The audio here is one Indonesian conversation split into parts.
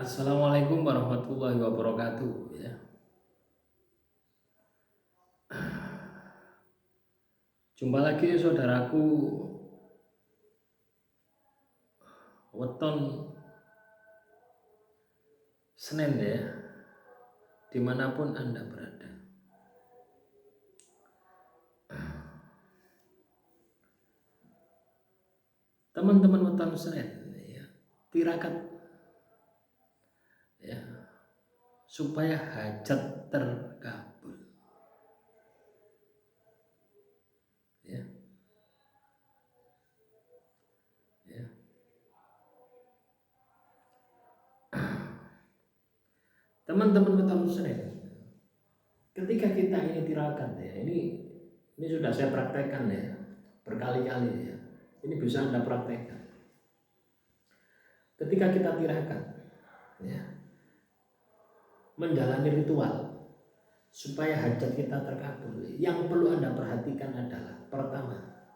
Assalamualaikum warahmatullahi wabarakatuh ya. Jumpa lagi saudaraku, weton Senin ya, dimanapun Anda berada. Teman-teman weton Senin ya, tirakat ya, supaya hajat terkabul ya. Ya. Teman-teman weton Senin, ketika kita ini tirakat ya, ini sudah saya praktekkan ya berkali-kali ya. Ini bisa Anda praktekkan. Ketika kita tirakat ya, menjalani ritual supaya hajat kita terkabul, yang perlu Anda perhatikan adalah pertama,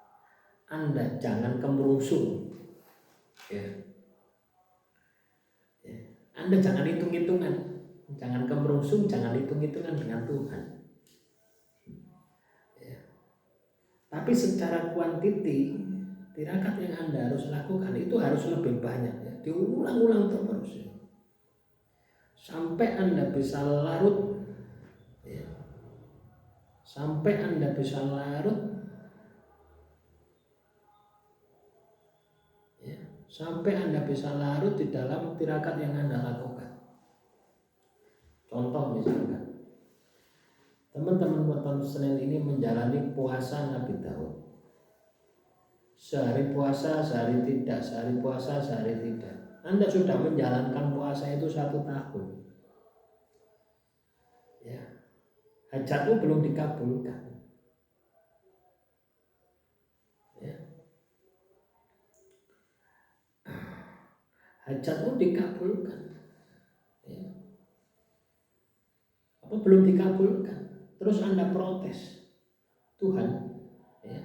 Anda jangan kemerungsung ya. Anda jangan hitung-hitungan, jangan kemerungsung, jangan hitung-hitungan dengan Tuhan ya. Tapi secara kuantiti, tirakat yang Anda harus lakukan itu harus lebih banyak ya, diulang-ulang terus ya. Sampai Anda bisa larut ya. Sampai Anda bisa larut ya. Sampai Anda bisa larut di dalam tirakat yang Anda lakukan. Contoh misalkan, teman-teman weton Senin ini menjalani puasa Nabi Daud. Sehari puasa, sehari tidak, sehari puasa, sehari tidak. Anda sudah menjalankan puasa itu 1 tahun ya. Hajatmu belum dikabulkan ya. Hajatmu dikabulkan ya. Apa belum dikabulkan? Terus Anda protes, Tuhan ya,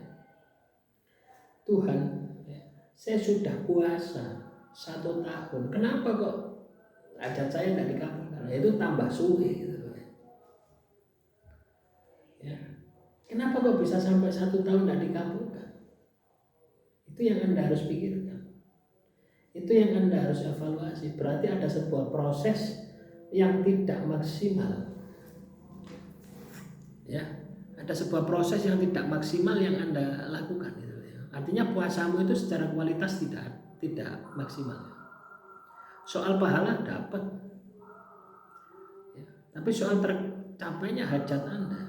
Tuhan ya, saya sudah puasa 1 tahun, kenapa kok hajat saya tidak dikabulkan? Itu tambah sulit gitu ya. Kenapa kok bisa sampai 1 tahun tidak dikabulkan? Itu yang Anda harus pikirkan. Itu yang Anda harus evaluasi. Berarti ada sebuah proses yang tidak maksimal ya. Ada sebuah proses yang tidak maksimal yang Anda lakukan gitu ya. Artinya puasamu itu secara kualitas tidak maksimal ya. Soal pahala dapat ya. Tapi soal tercapainya hajat Anda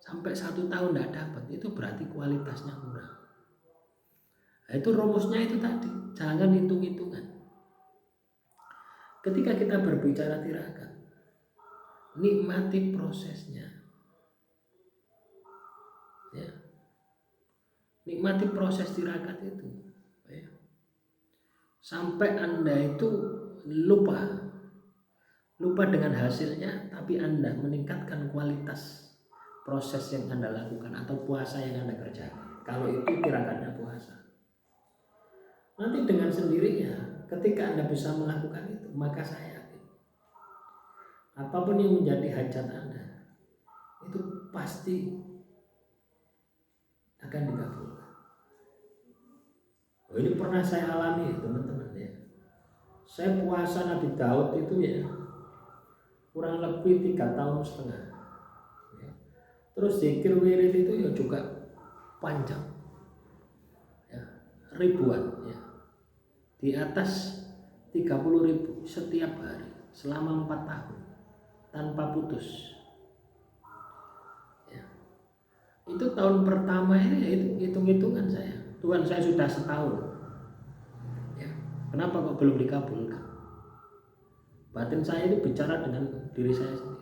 sampai 1 tahun tidak dapat, itu berarti kualitasnya kurang. Nah, itu rumusnya itu tadi, jangan hitung-hitungan. Ketika kita berbicara tirakat, nikmati prosesnya ya. Nikmati proses tirakat itu ya. Sampai Anda itu lupa dengan hasilnya, tapi Anda meningkatkan kualitas proses yang Anda lakukan atau puasa yang Anda kerjakan. Kalau itu tirakatnya puasa, nanti dengan sendirinya ketika Anda bisa melakukan itu, maka saya yakin apapun yang menjadi hajat Anda itu pasti akan dikabulkan. Oh, ini pernah saya alami teman-teman ya. Saya puasa Nabi Daud itu ya kurang lebih 3,5 tahun ya. Terus zikir wirid itu ya juga panjang ya, ribuan ya, di atas 30.000 setiap hari selama 4 tahun tanpa putus ya. Itu tahun pertama ini ya, itu hitung-hitungan saya, Tuhan saya sudah setahun ya, kenapa kok belum dikabulkan? Batin saya itu bicara dengan diri saya sendiri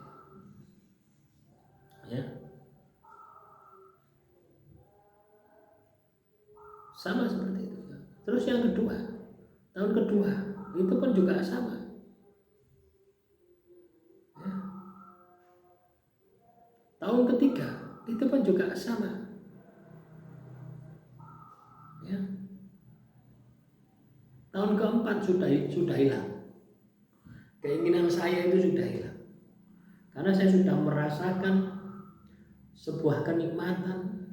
ya. Sama seperti itu ya. Terus yang kedua, tahun kedua itu pun juga sama ya. Tahun ketiga itu pun juga sama ya. Tahun keempat sudah hilang. keinginan saya itu sudah hilang. Karena saya sudah merasakan sebuah kenikmatan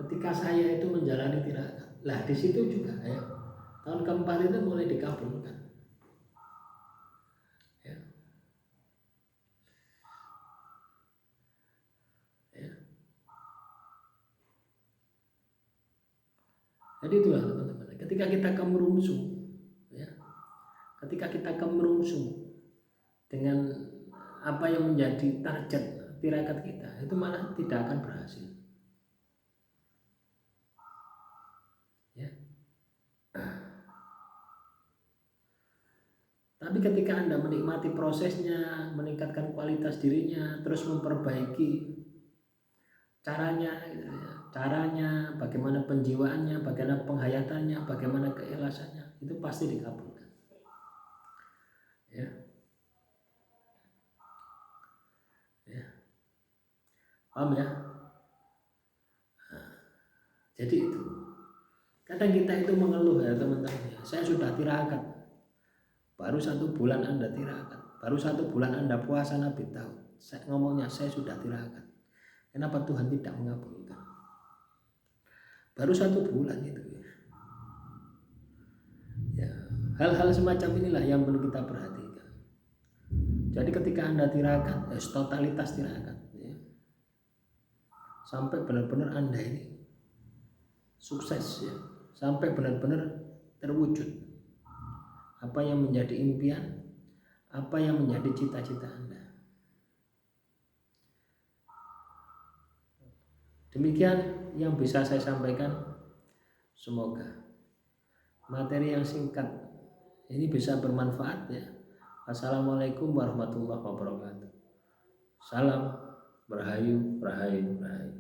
ketika saya itu menjalani tirakat. Lah di situ juga ya, tahun keempat itu mulai dikabulkan. Ya. Ya. Jadi itulah teman-teman. Ketika kita kemerungsung, ya, ketika kita kemerungsung dengan apa yang menjadi target tirakat kita, itu malah tidak akan berhasil. Ya. Tapi ketika Anda menikmati prosesnya, meningkatkan kualitas dirinya, terus memperbaiki caranya, bagaimana penjiwaannya, bagaimana penghayatannya, bagaimana keikhlasannya, itu pasti dikabulkan. Ya. Ya. Paham ya? Nah, jadi itu. Kadang kita itu mengeluh ya teman-teman. Saya sudah tirakat. Baru 1 bulan Anda tirakat. Baru 1 bulan Anda puasa Nabi tahu. Saya ngomongnya saya sudah tirakat. Kenapa Tuhan tidak mengabulkan? Baru 1 bulan itu. Ya, hal-hal semacam inilah yang perlu kita perhatikan. Jadi ketika Anda tirakat, totalitas tirakat, ya, sampai benar-benar Anda ini sukses, ya, sampai benar-benar terwujud apa yang menjadi impian, apa yang menjadi cita-cita Anda. Demikian yang bisa saya sampaikan. Semoga materi yang singkat ini bisa bermanfaat ya. Assalamualaikum warahmatullahi wabarakatuh. Salam Rahayu, Rahayu, Rahayu.